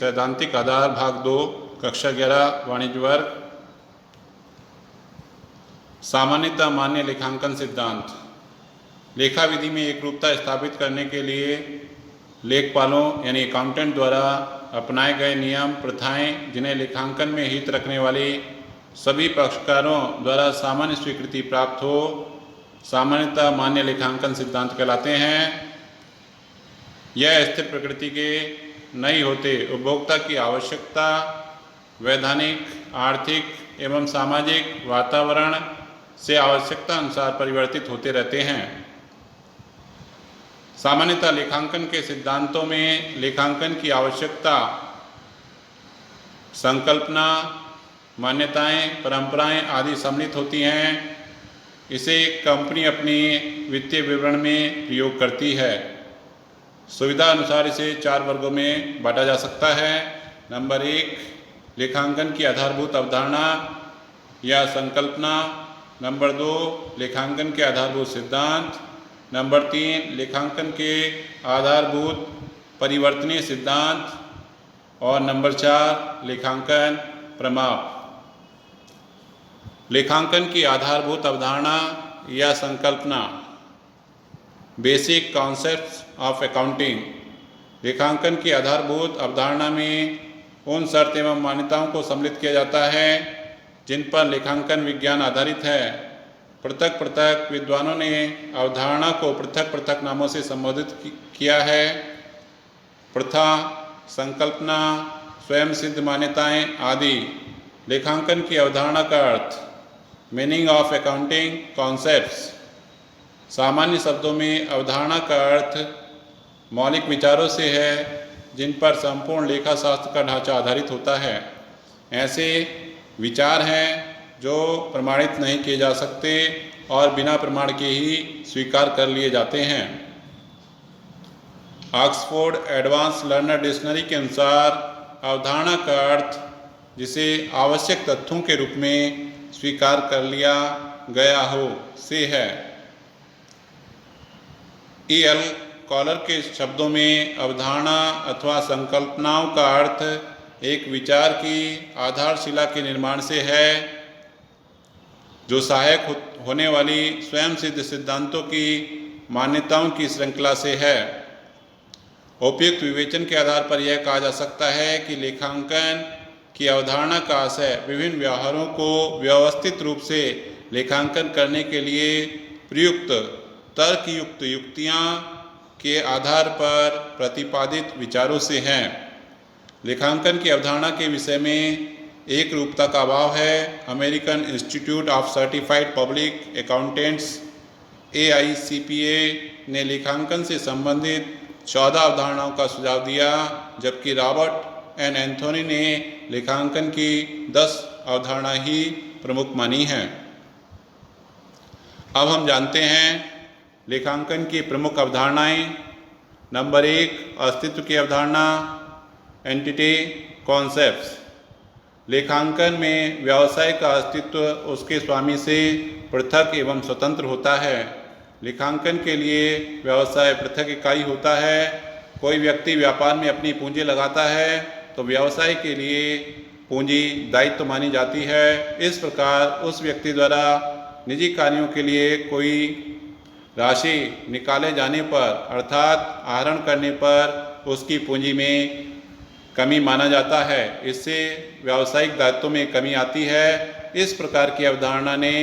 सैद्धांतिक आधार भाग 2 कक्षा 11 वाणिज्य वर्ग। सामान्यतः मान्य लेखांकन सिद्धांत। लेखा विधि में एकरूपता स्थापित करने के लिए लेखपालों यानी अकाउंटेंट द्वारा अपनाए गए नियम प्रथाएं जिन्हें लेखांकन में हित रखने वाले सभी पक्षकारों द्वारा सामान्य स्वीकृति प्राप्त हो, सामान्यतः मान्य लेखांकन सिद्धांत कहलाते हैं। यह स्थिर प्रकृति के नहीं होते, उपभोक्ता की आवश्यकता, वैधानिक, आर्थिक एवं सामाजिक वातावरण से आवश्यकता अनुसार परिवर्तित होते रहते हैं। सामान्यतः लेखांकन के सिद्धांतों में लेखांकन की आवश्यकता, संकल्पना, मान्यताएं, परंपराएं आदि सम्मिलित होती हैं। इसे कंपनी अपनी वित्तीय विवरण में प्रयोग करती है। सुविधा अनुसार इसे 4 वर्गों में बांटा जा सकता है। नंबर 1, लेखांकन की आधारभूत अवधारणा या संकल्पना। नंबर 2, लेखांकन के आधारभूत सिद्धांत। नंबर 3, लेखांकन के आधारभूत परिवर्तनीय सिद्धांत। और नंबर 4, लेखांकन प्रमाप। लेखांकन की आधारभूत अवधारणा या संकल्पना, बेसिक कॉन्सेप्ट्स ऑफ अकाउंटिंग। लेखांकन की आधारभूत अवधारणा में उन शर्त एवं मान्यताओं को सम्मिलित किया जाता है जिन पर लेखांकन विज्ञान आधारित है। पृथक पृथक विद्वानों ने अवधारणा को पृथक पृथक नामों से संबोधित किया है। प्रथा, संकल्पना, स्वयं सिद्ध मान्यताएं आदि। लेखांकन की अवधारणा का अर्थ, मीनिंग ऑफ अकाउंटिंग कॉन्सेप्ट्स। सामान्य शब्दों में अवधारणा का अर्थ मौलिक विचारों से है जिन पर संपूर्ण लेखा शास्त्र का ढांचा आधारित होता है। ऐसे विचार हैं जो प्रमाणित नहीं किए जा सकते और बिना प्रमाण के ही स्वीकार कर लिए जाते हैं। ऑक्सफोर्ड एडवांस लर्नर डिक्शनरी के अनुसार अवधारणा का अर्थ जिसे आवश्यक तथ्यों के रूप में स्वीकार कर लिया गया हो से है। E.L. कॉलर के शब्दों में अवधारणा अथवा संकल्पनाओं का अर्थ एक विचार की आधारशिला के निर्माण से है जो सहायक होने वाली स्वयं सिद्ध सिद्धांतों की मान्यताओं की श्रृंखला से है। उपयुक्त विवेचन के आधार पर यह कहा जा सकता है कि लेखांकन की अवधारणा का आशय विभिन्न व्यवहारों को व्यवस्थित रूप से लेखांकन करने के लिए प्रयुक्त तर्कयुक्त युक्तियां के आधार पर प्रतिपादित विचारों से हैं। लेखांकन की अवधारणा के विषय में एक रूपता का अभाव है। American institute of certified public accountants AICPA ने लेखांकन से संबंधित 14 अवधारणाओं का सुझाव दिया, जबकि रॉबर्ट एन एंथोनी ने लेखांकन की 10 अवधारणा ही प्रमुख मानी हैं। अब हम जानते हैं लेखांकन की प्रमुख अवधारणाएं। नंबर 1, अस्तित्व की अवधारणा, एंटिटी कॉन्सेप्ट्स। लेखांकन में व्यवसाय का अस्तित्व उसके स्वामी से पृथक एवं स्वतंत्र होता है। लेखांकन के लिए व्यवसाय पृथक इकाई होता है। कोई व्यक्ति व्यापार में अपनी पूंजी लगाता है तो व्यवसाय के लिए पूंजी दायित्व मानी जाती है। इस प्रकार उस व्यक्ति द्वारा निजी कार्यों के लिए कोई राशि निकाले जाने पर अर्थात आहरण करने पर उसकी पूंजी में कमी माना जाता है। इससे व्यावसायिक दायित्व में कमी आती है। इस प्रकार की अवधारणा ने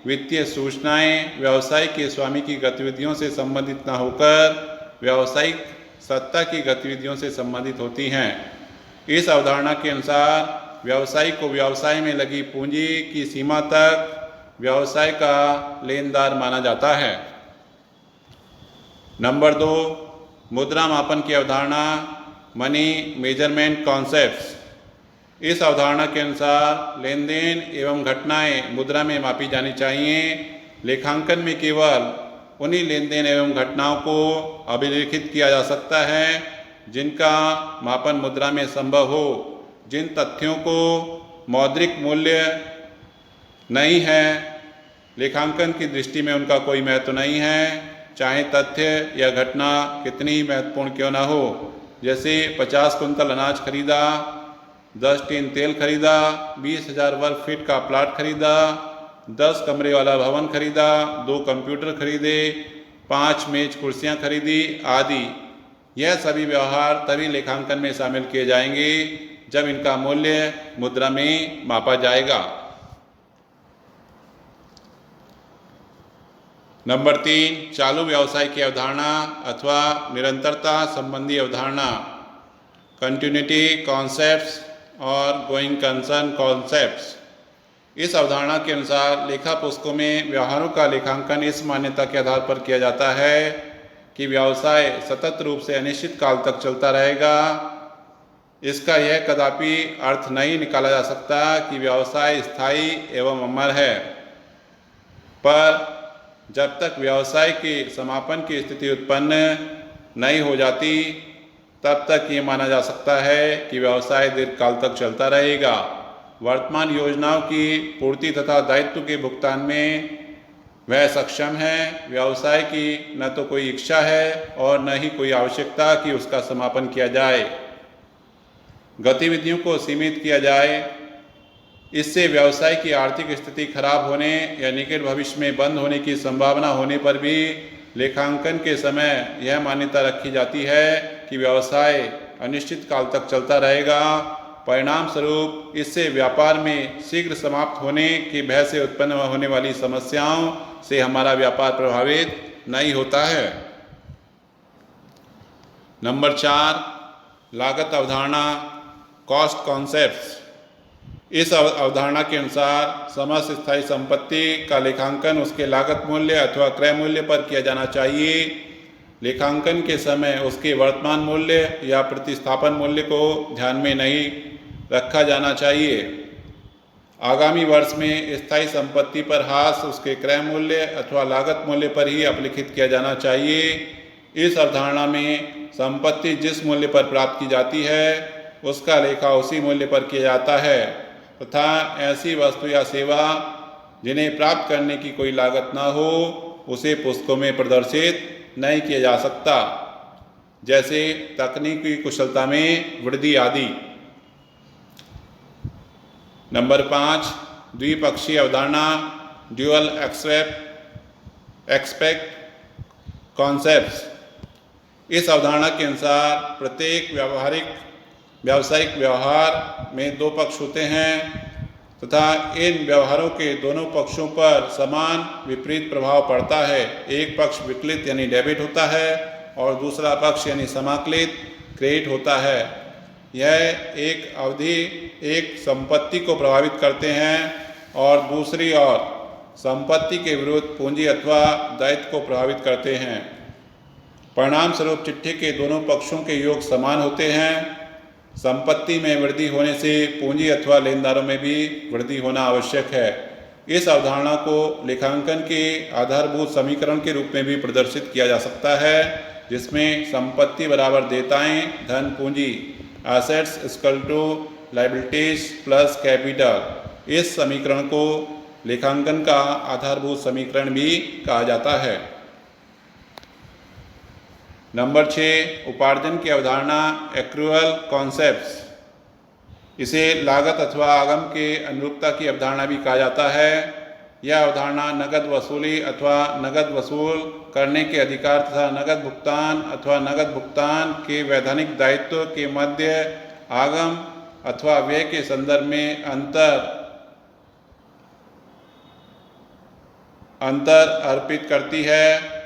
वित्तीय सूचनाएं व्यवसाय के स्वामी की गतिविधियों से संबंधित न होकर व्यावसायिक सत्ता की गतिविधियों से संबंधित होती हैं। इस अवधारणा के अनुसार व्यवसायी को व्यवसाय में लगी पूंजी की सीमा तक व्यवसाय का लेनदार माना जाता है। नंबर 2, मुद्रा मापन की अवधारणा, मनी मेजरमेंट कॉन्सेप्ट्स। इस अवधारणा के अनुसार लेन देन एवं घटनाएं मुद्रा में मापी जानी चाहिए। लेखांकन में केवल उन्हीं लेन देन एवं घटनाओं को अभिलेखित किया जा सकता है जिनका मापन मुद्रा में संभव हो। जिन तथ्यों को मौद्रिक मूल्य नहीं है, लेखांकन की दृष्टि में उनका कोई महत्व नहीं है, चाहे तथ्य या घटना कितनी ही महत्वपूर्ण क्यों न हो। जैसे 50 कुंतल अनाज खरीदा, 10 टीन तेल खरीदा, 20,000 वर्ग फीट का प्लाट खरीदा, 10 कमरे वाला भवन खरीदा, 2 कंप्यूटर खरीदे, 5 मेज कुर्सियां खरीदी आदि। यह सभी व्यवहार तभी लेखांकन में शामिल किए जाएंगे जब इनका मूल्य मुद्रा में मापा जाएगा। नंबर 3, चालू व्यवसाय की अवधारणा अथवा निरंतरता संबंधी अवधारणा, कंटिन्यूटी कॉन्सेप्ट्स और गोइंग कंसर्न कॉन्सेप्ट्स। इस अवधारणा के अनुसार लेखा पुस्तकों में व्यवहारों का लेखांकन इस मान्यता के आधार पर किया जाता है कि व्यवसाय सतत रूप से अनिश्चित काल तक चलता रहेगा। इसका यह कदापि अर्थ नहीं निकाला जा सकता कि व्यवसाय स्थायी एवं अमर है, पर जब तक व्यवसाय के समापन की स्थिति उत्पन्न नहीं हो जाती तब तक ये माना जा सकता है कि व्यवसाय दीर्घकाल तक चलता रहेगा। वर्तमान योजनाओं की पूर्ति तथा दायित्व के भुगतान में वह सक्षम है। व्यवसाय की न तो कोई इच्छा है और न ही कोई आवश्यकता कि उसका समापन किया जाए। गतिविधियों को सीमित किया जाए, इससे व्यवसाय की आर्थिक स्थिति खराब होने या निकट भविष्य में बंद होने की संभावना होने पर भी लेखांकन के समय यह मान्यता रखी जाती है कि व्यवसाय अनिश्चित काल तक चलता रहेगा। परिणाम स्वरूप इससे व्यापार में शीघ्र समाप्त होने के भय से उत्पन्न होने वाली समस्याओं से हमारा व्यापार प्रभावित नहीं होता है। नंबर 4, लागत अवधारणा, कॉस्ट कॉन्सेप्ट्स। इस अवधारणा के अनुसार समस्त स्थायी संपत्ति का लेखांकन उसके लागत मूल्य अथवा क्रय मूल्य पर किया जाना चाहिए। लेखांकन के समय उसके वर्तमान मूल्य या प्रतिस्थापन मूल्य को ध्यान में नहीं रखा जाना चाहिए। आगामी वर्ष में स्थायी संपत्ति पर हास उसके क्रय मूल्य अथवा लागत मूल्य पर ही अपलिखित किया जाना चाहिए। इस अवधारणा में संपत्ति जिस मूल्य पर प्राप्त की जाती है उसका लेखा उसी मूल्य पर किया जाता है तथा ऐसी वस्तु या सेवा जिन्हें प्राप्त करने की कोई लागत न हो उसे पुस्तकों में प्रदर्शित नहीं किया जा सकता, जैसे तकनीकी कुशलता में वृद्धि आदि। नंबर 5, द्विपक्षीय अवधारणा, ड्यूअल एक्सपेक्ट कॉन्सेप्ट्स। इस अवधारणा के अनुसार प्रत्येक व्यावसायिक व्यवहार में 2 पक्ष होते हैं तथा इन व्यवहारों के दोनों पक्षों पर समान विपरीत प्रभाव पड़ता है। एक पक्ष विकलित यानी डेबिट होता है और दूसरा पक्ष यानी समाकलित क्रेडिट होता है। यह एक अवधि एक संपत्ति को प्रभावित करते हैं और दूसरी ओर संपत्ति के विरुद्ध पूंजी अथवा दायित्व को प्रभावित करते हैं। परिणाम स्वरूप चिट्ठी के दोनों पक्षों के योग समान होते हैं। संपत्ति में वृद्धि होने से पूंजी अथवा लेनदारों में भी वृद्धि होना आवश्यक है। इस अवधारणा को लेखांकन के आधारभूत समीकरण के रूप में भी प्रदर्शित किया जा सकता है, जिसमें संपत्ति बराबर देयताएं धन पूंजी, assets equal to liabilities plus capital. इस समीकरण को लेखांकन का आधारभूत समीकरण भी कहा जाता है। नंबर 6, उपार्जन की अवधारणा, एक्रूअल कॉन्सेप्ट्स। इसे लागत अथवा आगम के अनुरूपता की अवधारणा भी कहा जाता है। यह अवधारणा नगद वसूली अथवा नगद वसूल करने के अधिकार तथा नगद भुगतान अथवा नगद भुगतान के वैधानिक दायित्व के मध्य आगम अथवा व्यय के संदर्भ में अंतर अर्पित करती है।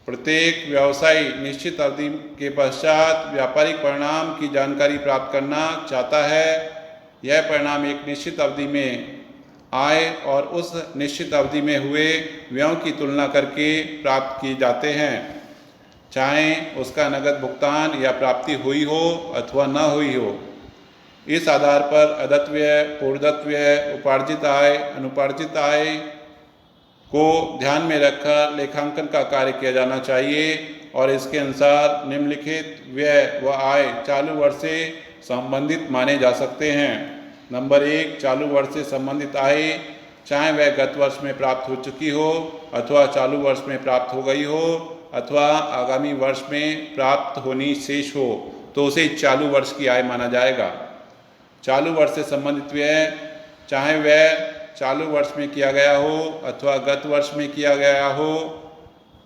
प्रत्येक व्यवसायी निश्चित अवधि के पश्चात व्यापारिक परिणाम की जानकारी प्राप्त करना चाहता है। यह परिणाम एक निश्चित अवधि में आय और उस निश्चित अवधि में हुए व्ययों की तुलना करके प्राप्त किए जाते हैं, चाहे उसका नगद भुगतान या प्राप्ति हुई हो अथवा न हुई हो। इस आधार पर अदत्त व्यय, पूर्वदत्त व्यय, उपार्जित आय, अनुपार्जित आय को ध्यान में रखकर लेखांकन का कार्य किया जाना चाहिए और इसके अनुसार निम्नलिखित व्यय व आय चालू वर्ष से संबंधित माने जा सकते हैं। नंबर 1, चालू वर्ष से संबंधित आय, चाहे वह गत वर्ष में प्राप्त हो चुकी हो अथवा चालू वर्ष में प्राप्त हो गई हो अथवा आगामी वर्ष में प्राप्त होनी शेष हो, तो उसे चालू वर्ष की आय माना जाएगा। चालू वर्ष से संबंधित व्यय, चाहे वह चालू वर्ष में किया गया हो अथवा गत वर्ष में किया गया हो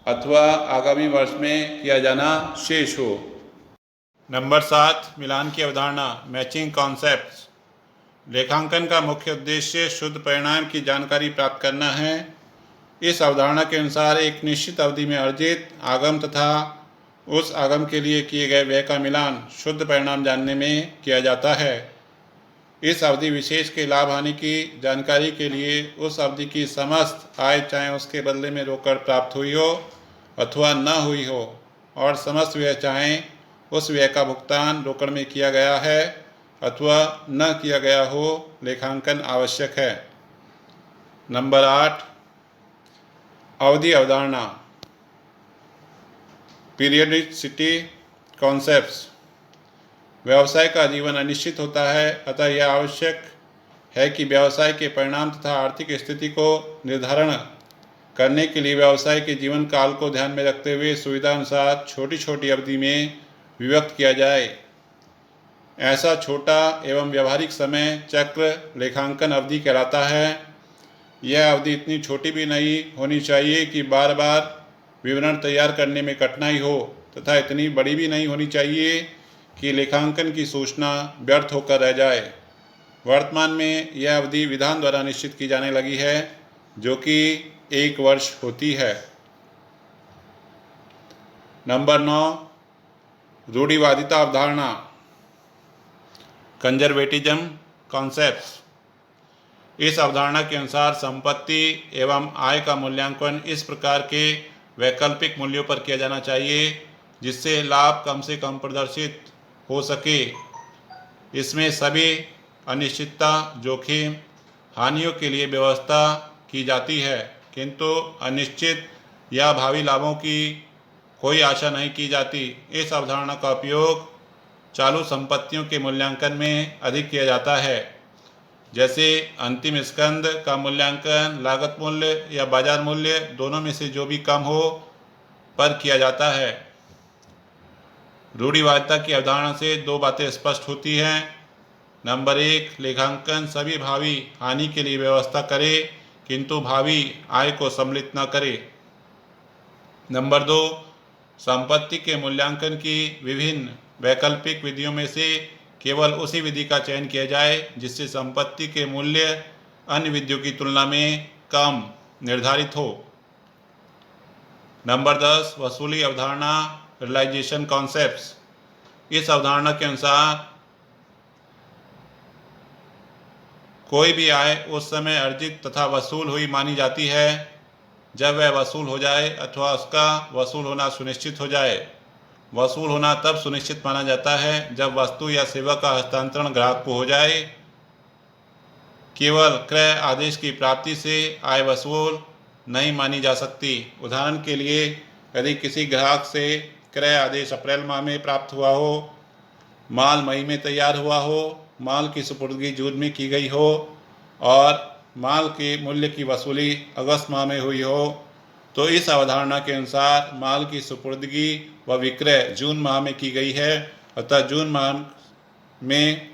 अथवा आगामी वर्ष में किया जाना शेष हो। नंबर 7, मिलान की अवधारणा, मैचिंग कॉन्सेप्ट्स। लेखांकन का मुख्य उद्देश्य शुद्ध परिणाम की जानकारी प्राप्त करना है। इस अवधारणा के अनुसार एक निश्चित अवधि में अर्जित आगम तथा उस आगम के लिए किए गए व्यय का मिलान शुद्ध परिणाम जानने में किया जाता है। इस अवधि विशेष के लाभ हानि की जानकारी के लिए उस अवधि की समस्त आय, चाहे उसके बदले में रोकड़ प्राप्त हुई हो अथवा न हुई हो, और समस्त व्यय, चाहे उस व्यय का भुगतान रोकड़ में किया गया है अथवा न किया गया हो, लेखांकन आवश्यक है। नंबर 8, अवधि अवधारणा, पीरियडिसिटी कॉन्सेप्ट्स। व्यवसाय का जीवन अनिश्चित होता है, अतः यह आवश्यक है कि व्यवसाय के परिणाम तथा आर्थिक स्थिति को निर्धारण करने के लिए व्यवसाय के जीवन काल को ध्यान में रखते हुए सुविधा अनुसार छोटी छोटी अवधि में विभक्त किया जाए। ऐसा छोटा एवं व्यवहारिक समय चक्र लेखांकन अवधि कहलाता है। यह अवधि इतनी छोटी भी नहीं होनी चाहिए कि बार बार विवरण तैयार करने में कठिनाई हो तथा इतनी बड़ी भी नहीं होनी चाहिए कि लेखांकन की सूचना व्यर्थ होकर रह जाए। वर्तमान में यह अवधि विधान द्वारा निश्चित की जाने लगी है, जो कि 1 वर्ष होती है। नंबर 9, रूढ़िवादिता अवधारणा, कंजर्वेटिज्म कॉन्सेप्ट्स। इस अवधारणा के अनुसार संपत्ति एवं आय का मूल्यांकन इस प्रकार के वैकल्पिक मूल्यों पर किया जाना चाहिए जिससे लाभ कम से कम प्रदर्शित हो सके। इसमें सभी अनिश्चितता, जोखिम, हानियों के लिए व्यवस्था की जाती है, किंतु अनिश्चित या भावी लाभों की कोई आशा नहीं की जाती। इस अवधारणा का उपयोग चालू संपत्तियों के मूल्यांकन में अधिक किया जाता है, जैसे अंतिम स्कंद का मूल्यांकन लागत मूल्य या बाजार मूल्य, दोनों में से जो भी कम हो, पर किया जाता है। रूढ़िवादिता की अवधारणा से 2 बातें स्पष्ट होती हैं। नंबर 1, लेखांकन सभी भावी हानि के लिए व्यवस्था करे किंतु भावी आय को सम्मिलित न करे। नंबर 2, संपत्ति के मूल्यांकन की विभिन्न वैकल्पिक विधियों में से केवल उसी विधि का चयन किया जाए जिससे संपत्ति के मूल्य अन्य विधियों की तुलना में कम निर्धारित हो। नंबर 10, वसूली अवधारणा, रियलाइजेशन कॉन्सेप्ट्स। इस अवधारणा के अनुसार कोई भी आय उस समय अर्जित तथा वसूल हुई मानी जाती है जब वह वसूल हो जाए अथवा उसका वसूल होना सुनिश्चित हो जाए। वसूल होना तब सुनिश्चित माना जाता है जब वस्तु या सेवा का हस्तांतरण ग्राहक को हो जाए। केवल क्रय आदेश की प्राप्ति से आय वसूल नहीं मानी जा सकती। उदाहरण के लिए, यदि किसी ग्राहक से क्रय आदेश अप्रैल माह में प्राप्त हुआ हो, माल मई में तैयार हुआ हो, माल की सुपुर्दगी जून में की गई हो और माल के मूल्य की वसूली अगस्त माह में हुई हो, तो इस अवधारणा के अनुसार माल की सुपुर्दगी व विक्रय जून माह में की गई है, अतः जून माह में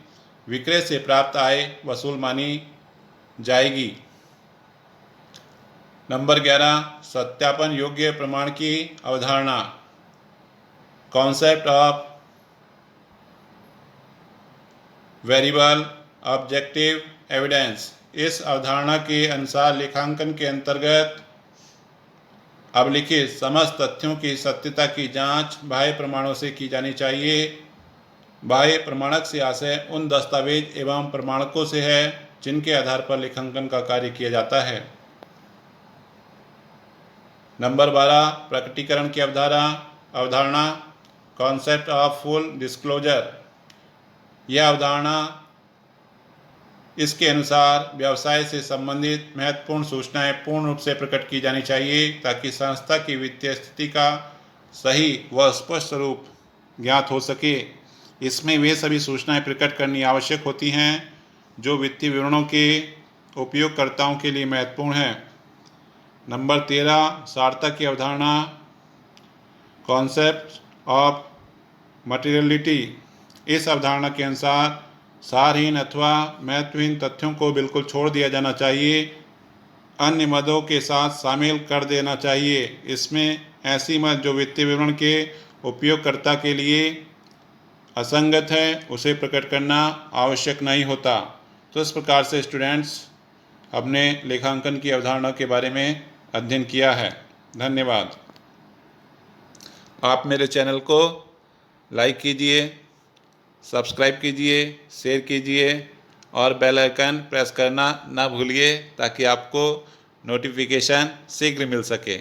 विक्रय से प्राप्त आय वसूल मानी जाएगी। नंबर 11, सत्यापन योग्य प्रमाण की अवधारणा, concept of variable objective evidence. इस अवधारणा के अनुसार लेखांकन के अंतर्गत अभिलिखित समस्त तथ्यों की सत्यता की जांच बाह्य प्रमाणों से की जानी चाहिए। बाह्य प्रमाणक से आशय उन दस्तावेज एवं प्रमाणकों से है जिनके आधार पर लेखांकन का कार्य किया जाता है। नंबर 12, प्रकटीकरण की अवधारणा, कॉन्सेप्ट ऑफ फुल डिस्क्लोजर। यह अवधारणा इसके अनुसार व्यवसाय से संबंधित महत्वपूर्ण सूचनाएं पूर्ण रूप से प्रकट की जानी चाहिए ताकि संस्था की वित्तीय स्थिति का सही व स्पष्ट स्वरूप ज्ञात हो सके। इसमें वे सभी सूचनाएं प्रकट करनी आवश्यक होती हैं जो वित्तीय विवरणों के उपयोगकर्ताओं के लिए महत्वपूर्ण हैं। नंबर 13, सारता की अवधारणा, कॉन्सेप्ट ऑफ मटेरियलिटी। इस अवधारणा के अनुसार सारहीन अथवा महत्वहीन तथ्यों को बिल्कुल छोड़ दिया जाना चाहिए, अन्य मदों के साथ शामिल कर देना चाहिए। इसमें ऐसी मद जो वित्तीय विवरण के उपयोगकर्ता के लिए असंगत है उसे प्रकट करना आवश्यक नहीं होता। तो इस प्रकार से स्टूडेंट्स अपने लेखांकन की अवधारणा के बारे में अध्ययन किया है। धन्यवाद। आप मेरे चैनल को लाइक कीजिए, सब्सक्राइब कीजिए, शेयर कीजिए और बेल आइकन प्रेस करना ना भूलिए ताकि आपको नोटिफिकेशन शीघ्र मिल सके।